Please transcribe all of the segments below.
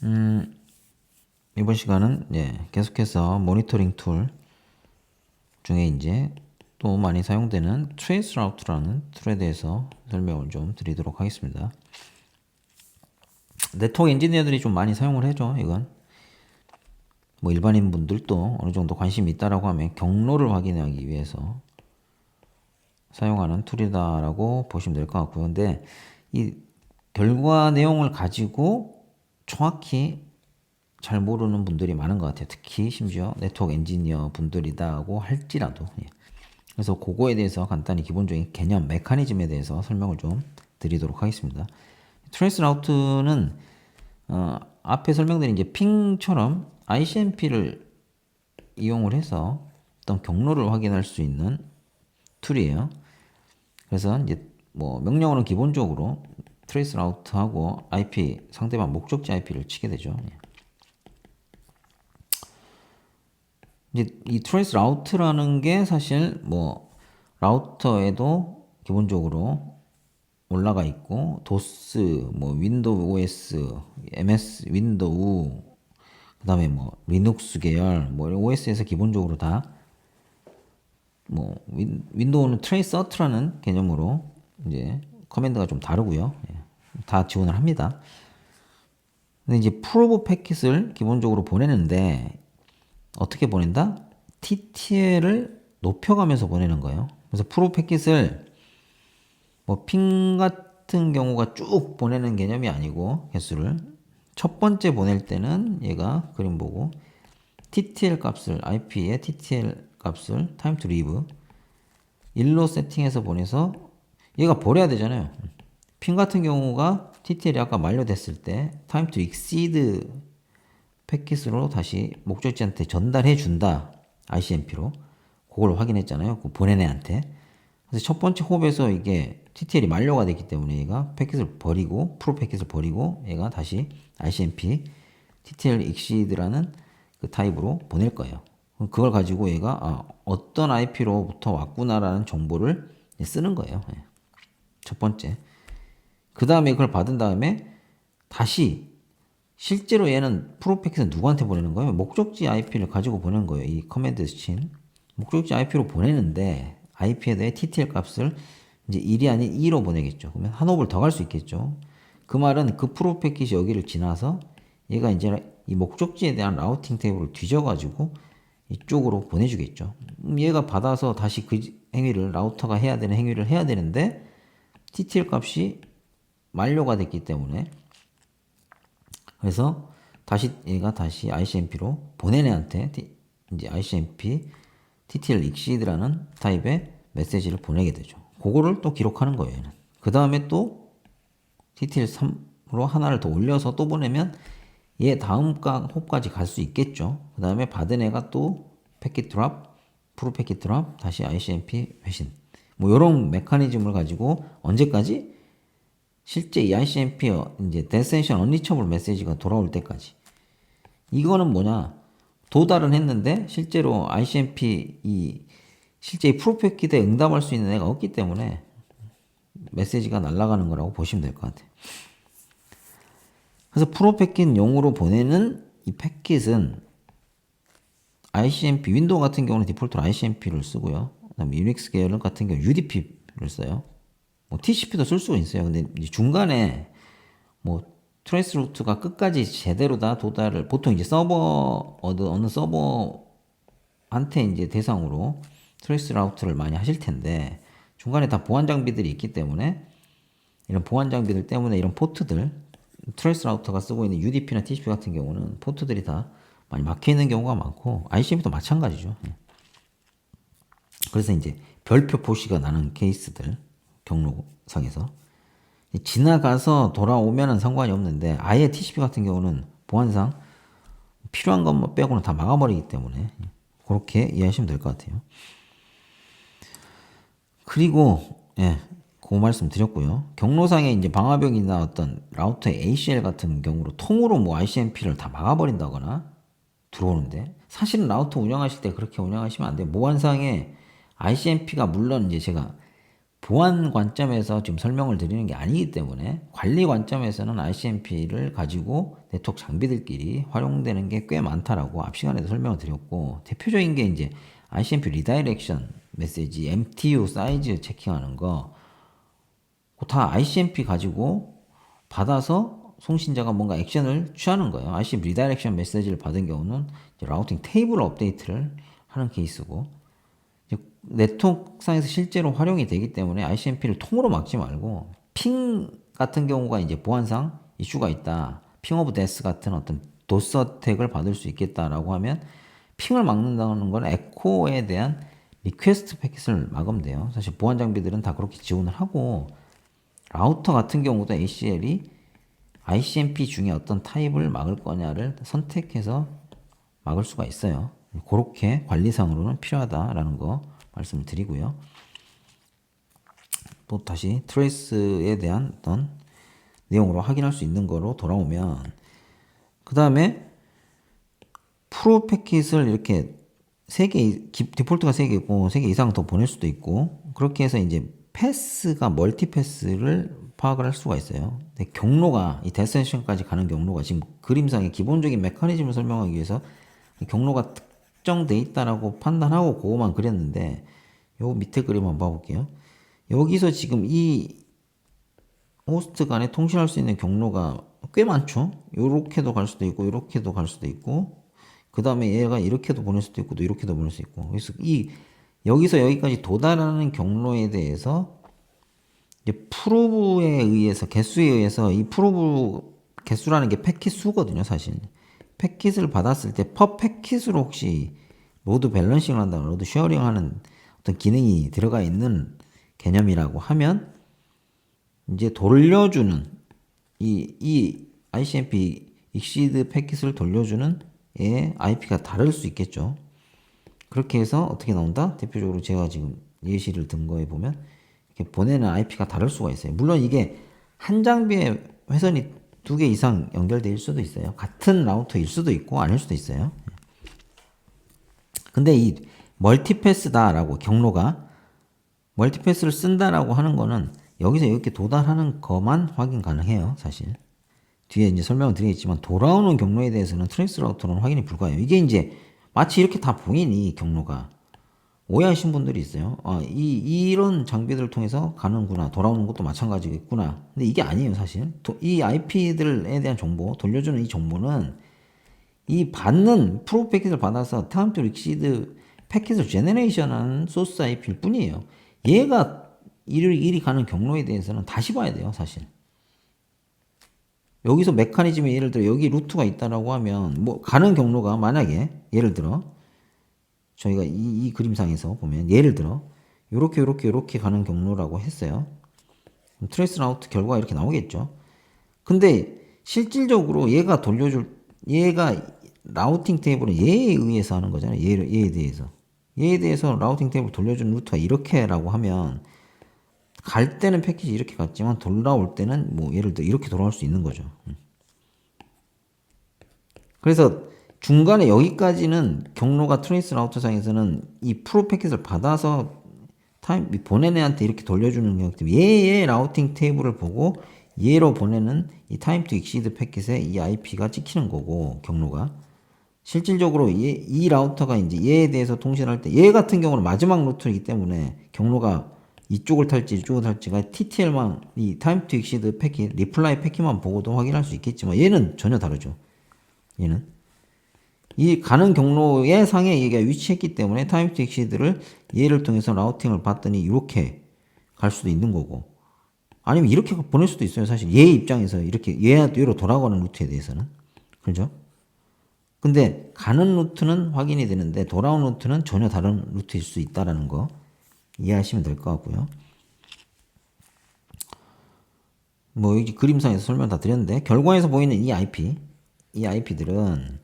이번 시간은 계속해서 모니터링 툴 중에 이제 또 많이 사용되는 트레이스 라우트라는 툴에 대해서 설명을 좀 드리도록 하겠습니다. 네트워크 엔지니어들이 좀 많이 사용을 해줘. 이건 뭐 일반인 분들도 어느 정도 관심이 있다라고 하면 경로를 확인하기 위해서 사용하는 툴이다라고 보시면 될 것 같고요. 근데 이 결과 내용을 가지고 정확히 잘 모르는 분들이 많은 것 같아요. 특히 심지어 네트워크 엔지니어 분들이다고 할지라도. 그래서 그거에 대해서 간단히 기본적인 개념, 메커니즘에 대해서 설명을 좀 드리도록 하겠습니다. 트레이스 라우트는 앞에 설명드린 이제 핑처럼 ICMP를 이용을 해서 어떤 경로를 확인할 수 있는 툴이에요. 그래서 이제 뭐 명령어는 기본적으로 트레이스 라우트하고 IP 상대방 목적지 IP를 치게 되죠. 이제 이 트레이스 라우트라는 게 사실 뭐 라우터에도 기본적으로 올라가 있고 도스, 뭐 윈도우 OS, MS 윈도우, 그다음에 뭐 리눅스 계열, 뭐 OS에서 기본적으로 다 뭐 윈도우는 트레이스 어트라는 개념으로 이제 커맨드가 좀 다르고요. 다 지원을 합니다. 근데 이제 프로브 패킷을 기본적으로 보내는데 어떻게 보낸다? TTL을 높여가면서 보내는 거예요. 그래서 프로브 패킷을 뭐 핑 같은 경우가 쭉 보내는 개념이 아니고 개수를 첫 번째 보낼 때는 얘가 그림 보고 TTL 값을 IP의 TTL 값을 time to leave 1로 세팅해서 보내서 얘가 버려야 되잖아요. 핑 같은 경우가 TTL이 아까 만료됐을 때 time to exceed 패킷으로 다시 목적지한테 전달해 준다. ICMP로. 그걸 확인했잖아요. 그 보낸 애한테. 그래서 첫 번째 호흡에서 이게 TTL이 만료가 됐기 때문에 얘가 패킷을 버리고 프로 패킷을 버리고 얘가 다시 ICMP TTL exceed라는 그 타입으로 보낼 거예요. 그걸 가지고 얘가 어떤 IP로부터 왔구나라는 정보를 쓰는 거예요. 첫 번째. 그 다음에 그걸 받은 다음에 다시 실제로 얘는 프로 패킷은 누구한테 보내는 거예요? 목적지 IP를 가지고 보내는 거예요. 이 커맨드 스친 목적지 IP로 보내는데 IP에 대해 TTL 값을 이제 1이 아닌 2로 보내겠죠. 그러면 한 홉을 더 갈 수 있겠죠. 그 말은 그 프로 패킷이 여기를 지나서 얘가 이제 이 목적지에 대한 라우팅 테이블을 뒤져가지고 이쪽으로 보내주겠죠. 얘가 받아서 다시 그 행위를 라우터가 해야 되는 행위를 해야 되는데 TTL 값이 만료가 됐기 때문에 그래서 다시 얘가 다시 ICMP로 보낸 애한테 이제 ICMP TTL exceed라는 타입의 메시지를 보내게 되죠. 그거를 또 기록하는 거예요. 얘는. 그 다음에 또 TTL 3으로 하나를 더 올려서 또 보내면 얘 다음 홉까지 갈 수 있겠죠. 그 다음에 받은 애가 또 패킷 드랍, 프로 패킷 드랍, 다시 ICMP 회신. 뭐 이런 메커니즘을 가지고 언제까지? 실제 이 ICMP 이제 데스티네이션 언리처블 메시지가 돌아올 때까지. 이거는 뭐냐? 도달은 했는데 실제로 ICMP 실제 이 프로 패킷에 응답할 수 있는 애가 없기 때문에 메시지가 날아가는 거라고 보시면 될 것 같아요. 그래서 프로 패킷용으로 보내는 이 패킷은 ICMP, 윈도우 같은 경우는 디폴트로 ICMP를 쓰고요. 그다음에 유닉스 계열 같은 경우 UDP를 써요. 뭐 TCP도 쓸 수가 있어요. 근데 중간에 뭐 트레이스 루트가 끝까지 제대로 다 도달을 보통 이제 서버 어느 서버한테 이제 대상으로 트레이스 라우트를 많이 하실 텐데 중간에 다 보안 장비들이 있기 때문에 이런 보안 장비들 때문에 이런 포트들 트레이스 라우터가 쓰고 있는 UDP나 TCP 같은 경우는 포트들이 다 많이 막혀 있는 경우가 많고 ICMP도 마찬가지죠. 그래서 이제 별표 표시가 나는 케이스들 경로상에서 지나가서 돌아오면은 상관이 없는데 아예 TCP 같은 경우는 보안상 필요한 것만 빼고는 다 막아버리기 때문에 그렇게 이해하시면 될 것 같아요. 그리고 그 말씀 드렸고요. 경로상에 이제 방화벽이나 어떤 라우터의 ACL 같은 경우로 통으로 뭐 ICMP를 다 막아버린다거나 들어오는데 사실은 라우터 운영하실 때 그렇게 운영하시면 안 돼요. 모안상에 ICMP가 물론 이제 제가 보안 관점에서 지금 설명을 드리는 게 아니기 때문에 관리 관점에서는 ICMP를 가지고 네트워크 장비들끼리 활용되는 게 꽤 많다라고 앞 시간에도 설명을 드렸고, 대표적인 게 이제 ICMP 리다이렉션 메시지, MTU 사이즈 체킹하는 거, 그거 다 ICMP 가지고 받아서 송신자가 뭔가 액션을 취하는 거예요. ICMP 리다이렉션 메시지를 받은 경우는 이제 라우팅 테이블 업데이트를 하는 케이스고, 네트워크상에서 실제로 활용이 되기 때문에 ICMP를 통으로 막지 말고, 핑 같은 경우가 이제 보안상 이슈가 있다, 핑 오브 데스 같은 어떤 도스 어택을 받을 수 있겠다라고 하면 핑을 막는다는 건 에코에 대한 리퀘스트 패킷을 막으면 돼요. 사실 보안 장비들은 다 그렇게 지원을 하고, 라우터 같은 경우도 ACL이 ICMP 중에 어떤 타입을 막을 거냐를 선택해서 막을 수가 있어요. 그렇게 관리상으로는 필요하다라는 거 말씀을 드리고요. 또 다시 트레이스에 대한 어떤 내용으로 확인할 수 있는 거로 돌아오면, 그 다음에 프로 패킷을 이렇게 3개, 디폴트가 3개 있고 3개 이상 더 보낼 수도 있고, 그렇게 해서 이제 패스가 멀티 패스를 파악을 할 수가 있어요. 근데 경로가, 이 데스티네이션까지 가는 경로가 지금 그림상의 기본적인 메커니즘을 설명하기 위해서 경로가 특정돼 있다라고 판단하고 그거만 그렸는데, 요 밑에 그림 한번 봐볼게요. 여기서 지금 이 호스트 간에 통신할 수 있는 경로가 꽤 많죠. 요렇게도 갈 수도 있고 요렇게도 갈 수도 있고, 그 다음에 얘가 이렇게도 보낼 수도 있고 또 이렇게도 보낼 수 있고, 그래서 이 여기서 여기까지 도달하는 경로에 대해서 이제 프로브에 의해서, 개수에 의해서, 이 프로브 개수라는 게 패킷 수거든요, 사실. 패킷을 받았을 때 퍼 패킷으로 혹시 로드 밸런싱을 한다거나 로드 쉐어링 하는 어떤 기능이 들어가 있는 개념이라고 하면, 이제 돌려주는 이 ICMP 익시드 패킷을 돌려주는 애 IP가 다를 수 있겠죠. 그렇게 해서 어떻게 나온다? 대표적으로 제가 지금 예시를 든 거에 보면 이렇게 보내는 IP가 다를 수가 있어요. 물론 이게 한 장비에 회선이 2개 이상 연결될 수도 있어요. 같은 라우터일 수도 있고 아닐 수도 있어요. 근데 이 멀티패스다라고, 경로가 멀티패스를 쓴다라고 하는 거는 여기서 이렇게 도달하는 것만 확인 가능해요, 사실. 뒤에 이제 설명을 드리겠지만 돌아오는 경로에 대해서는 트레이스 라우터는 확인이 불가해요. 이게 이제 마치 이렇게 다 보이니 경로가 오해하신 분들이 있어요. 이런 장비들을 통해서 가는구나, 돌아오는 것도 마찬가지겠구나. 근데 이게 아니에요, 사실. 이 IP들에 대한 정보, 돌려주는 이 정보는 이 받는 프로 패킷을 받아서 타임 투 익시드 패킷을 제너레이션하는 소스 IP일 뿐이에요. 얘가 이리 가는 경로에 대해서는 다시 봐야 돼요, 사실. 여기서 메커니즘이, 예를 들어 여기 루트가 있다라고 하면 뭐 가는 경로가, 만약에 예를 들어 저희가 이 그림상에서 보면 예를 들어 요렇게 가는 경로라고 했어요. 트레이스 라우트 결과가 이렇게 나오겠죠. 근데 실질적으로 얘가 라우팅 테이블은 얘에 의해서 하는 거잖아요. 얘에 대해서 라우팅 테이블 돌려주는 루트가 이렇게라고 하면 갈 때는 패키지 이렇게 갔지만 돌아올 때는 뭐 예를 들어 이렇게 돌아올 수 있는 거죠. 그래서 중간에 여기까지는 경로가 트레이스 라우터상에서는 이 프로 패킷을 받아서 보낸 애한테 이렇게 돌려주는 경우기 때문에 얘의 라우팅 테이블을 보고 얘로 보내는 이 타임 투 익시드 패킷에 이 IP가 찍히는 거고, 경로가 실질적으로 이 라우터가 이제 얘에 대해서 통신할 때, 얘 같은 경우는 마지막 루트이기 때문에 경로가 이쪽을 탈지가 TTL만, 이 타임 투 익시드 패킷 리플라이 패킷만 보고도 확인할 수 있겠지만 얘는 전혀 다르죠. 얘는 이 가는 경로의 상에 얘가 위치했기 때문에 타임 투 익시드를 얘를 통해서 라우팅을 봤더니 이렇게 갈 수도 있는 거고, 아니면 이렇게 보낼 수도 있어요. 사실 얘 입장에서 이렇게 얘로 돌아가는 루트에 대해서는. 그죠? 근데 가는 루트는 확인이 되는데 돌아오는 루트는 전혀 다른 루트일 수 있다라는 거 이해하시면 될 것 같고요. 뭐 여기 그림상에서 설명 다 드렸는데, 결과에서 보이는 이 IP들은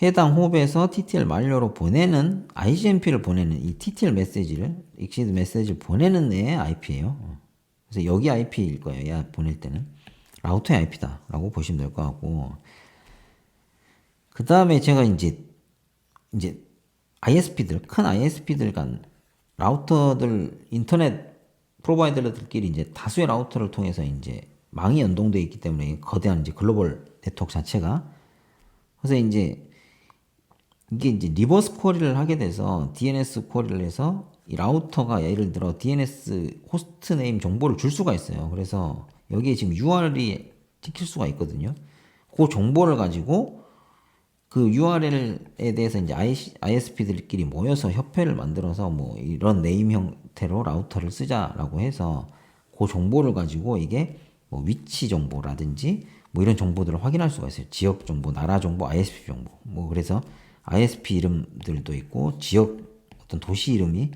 해당 홉에서 TTL 만료로 보내는, ICMP를 보내는 이 TTL 메시지를, 익시드 메시지를 보내는 애의 IP예요. 그래서 여기 IP일 거예요. 얘 보낼 때는 라우터의 IP다라고 보시면 될 것 같고, 그 다음에 제가 이제 ISP들, 큰 ISP들 간 라우터들 인터넷 프로바이더들끼리 이제 다수의 라우터를 통해서 이제 망이 연동되어 있기 때문에 거대한 이제 글로벌 네트워크 자체가. 그래서 이제 이게 이제 리버스 쿼리를 하게 돼서 DNS 쿼리를 해서 이 라우터가 예를 들어 DNS 호스트 네임 정보를 줄 수가 있어요. 그래서 여기에 지금 URL이 찍힐 수가 있거든요. 그 정보를 가지고 그 URL에 대해서 이제 ISP들끼리 모여서 협회를 만들어서 뭐 이런 네임 형태로 라우터를 쓰자라고 해서 그 정보를 가지고 이게 뭐 위치 정보라든지 뭐 이런 정보들을 확인할 수가 있어요. 지역 정보, 나라 정보, ISP 정보. 뭐 그래서 ISP 이름들도 있고 지역 어떤 도시 이름이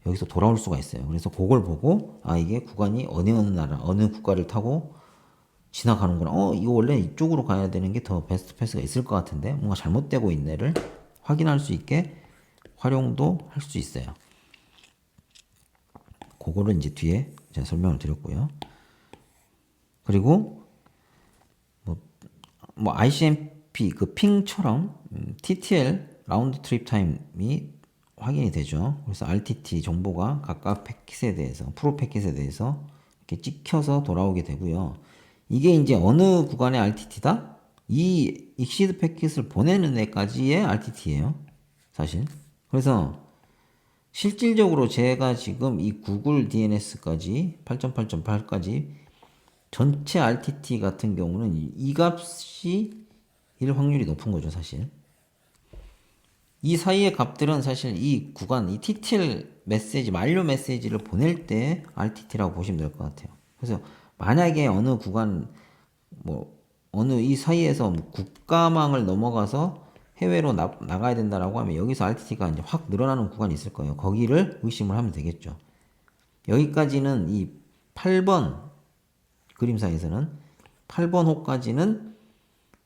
여기서 돌아올 수가 있어요. 그래서 그걸 보고 아 이게 구간이 어느 나라, 어느 국가를 타고 지나가는구나. 이거 원래 이쪽으로 가야 되는 게 더 베스트 패스가 있을 것 같은데 뭔가 잘못되고 있네를 확인할 수 있게 활용도 할 수 있어요. 그거를 이제 뒤에 제가 설명을 드렸고요. 그리고 뭐 ICMP 그 핑처럼 TTL 라운드 트립 타임이 확인이 되죠. 그래서 RTT 정보가 각각 패킷에 대해서 프로 패킷에 대해서 이렇게 찍혀서 돌아오게 되고요. 이게 이제 어느 구간의 RTT다? 이 익시드 패킷을 보내는 애까지의 RTT예요. 사실. 그래서 실질적으로 제가 지금 이 구글 DNS까지 8.8.8까지 전체 RTT 같은 경우는 이 값이 일 확률이 높은 거죠, 사실. 이 사이의 값들은 사실 이 구간, 이 TTL 메시지, 만료 메시지를 보낼 때 RTT라고 보시면 될 것 같아요. 그래서 만약에 어느 구간, 뭐, 어느 이 사이에서 뭐 국가망을 넘어가서 해외로 나가야 된다라고 하면 여기서 RTT가 이제 확 늘어나는 구간이 있을 거예요. 거기를 의심을 하면 되겠죠. 여기까지는 이 8번 그림상에서는 8번 호까지는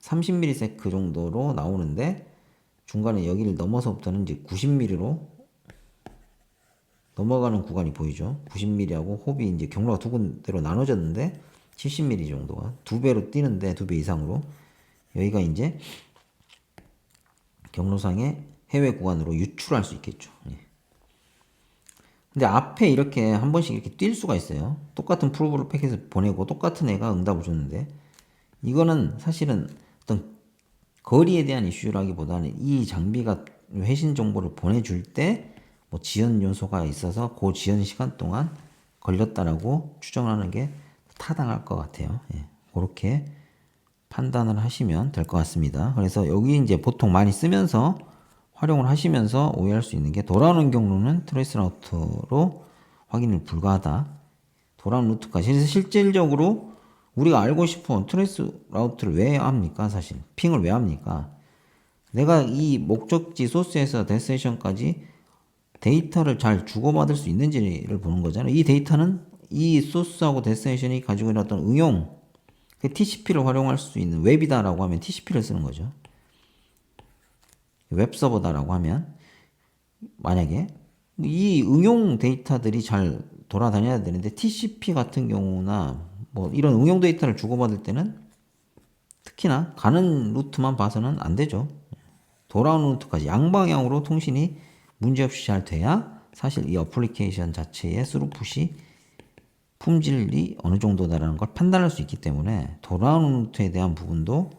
30ms 정도로 나오는데 중간에 여기를 넘어서부터는 이제 90mm로 넘어가는 구간이 보이죠. 90mm하고 홉이 이제 경로가 두 군데로 나눠졌는데 70mm 정도가 두 배로 뛰는데 두 배 이상으로 여기가 이제 경로상의 해외 구간으로 유출할 수 있겠죠. 예. 근데 앞에 이렇게 한 번씩 이렇게 뛸 수가 있어요. 똑같은 프로브를 패킷을 보내고 똑같은 애가 응답을 줬는데 이거는 사실은 어떤 거리에 대한 이슈라기보다는 이 장비가 회신 정보를 보내줄 때 뭐 지연 요소가 있어서 그 지연 시간 동안 걸렸다라고 추정하는 게 타당할 것 같아요. 예. 그렇게 판단을 하시면 될 것 같습니다. 그래서 여기 이제 보통 많이 쓰면서 활용을 하시면서 오해할 수 있는 게 돌아오는 경로는 트레이스 라우터로 확인을 불가하다. 돌아오는 루트까지. 그래서 실질적으로 우리가 알고 싶은 트레이스 라우트를 왜 합니까? 사실 핑을 왜 합니까? 내가 이 목적지 소스에서 데스티네이션까지 데이터를 잘 주고받을 수 있는지를 보는 거잖아요. 이 데이터는 이 소스하고 데스티네이션이 가지고 있는 어떤 응용, TCP를 활용할 수 있는 웹이다라고 하면 TCP를 쓰는 거죠. 웹 서버다라고 하면 만약에 이 응용 데이터들이 잘 돌아다녀야 되는데 TCP 같은 경우나 뭐 이런 응용 데이터를 주고받을 때는 특히나 가는 루트만 봐서는 안 되죠. 돌아오는 루트까지 양방향으로 통신이 문제없이 잘 돼야 사실 이 어플리케이션 자체의 스루풋이 품질이 어느 정도다라는 걸 판단할 수 있기 때문에 돌아오는 루트에 대한 부분도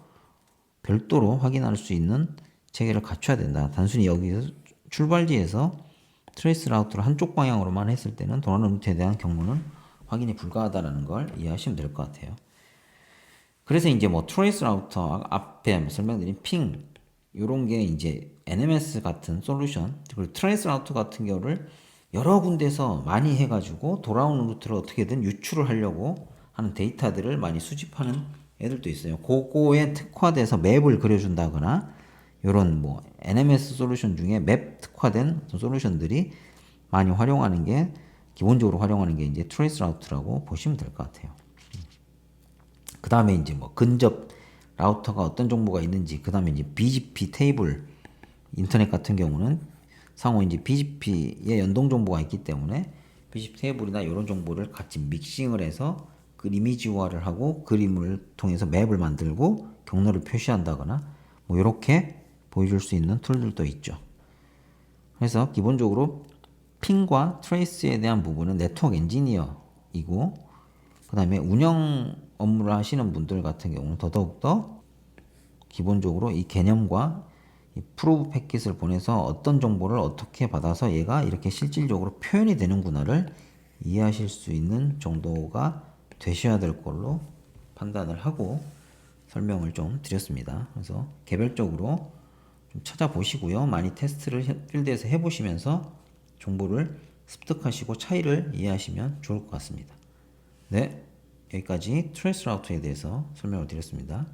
별도로 확인할 수 있는 체계를 갖춰야 된다. 단순히 여기서 출발지에서 트레이스 라우트를 한쪽 방향으로만 했을 때는 돌아오는 루트에 대한 경로는 확인이 불가하다는 걸 이해하시면 될 것 같아요. 그래서 이제 뭐 트레이스 라우터 앞에 설명드린 핑 이런 게 이제 NMS 같은 솔루션 그리고 트레이스 라우터 같은 경우를 여러 군데서 많이 해가지고 돌아오는 루트를 어떻게든 유출을 하려고 하는 데이터들을 많이 수집하는 애들도 있어요. 그거에 특화돼서 맵을 그려준다거나 이런 뭐 NMS 솔루션 중에 맵 특화된 솔루션들이 많이 활용하는 게 기본적으로 활용하는 게 이제 트레이스 라우트라고 보시면 될 것 같아요. 그 다음에 이제 뭐 근접 라우터가 어떤 정보가 있는지, 그 다음에 이제 BGP 테이블 인터넷 같은 경우는 상호 이제 BGP에 연동 정보가 있기 때문에 BGP 테이블이나 이런 정보를 같이 믹싱을 해서 그 이미지화를 하고 그림을 통해서 맵을 만들고 경로를 표시한다거나 뭐 이렇게 보여줄 수 있는 툴들도 있죠. 그래서 기본적으로 핑과 트레이스에 대한 부분은 네트워크 엔지니어이고, 그 다음에 운영 업무를 하시는 분들 같은 경우는 더더욱더 기본적으로 이 개념과 이 프로브 패킷을 보내서 어떤 정보를 어떻게 받아서 얘가 이렇게 실질적으로 표현이 되는구나를 이해하실 수 있는 정도가 되셔야 될 걸로 판단을 하고 설명을 좀 드렸습니다. 그래서 개별적으로 좀 찾아보시고요. 많이 테스트를 필드에서 해보시면서 정보를 습득하시고 차이를 이해하시면 좋을 것 같습니다. 네, 여기까지 트레이스 라우터에 대해서 설명을 드렸습니다.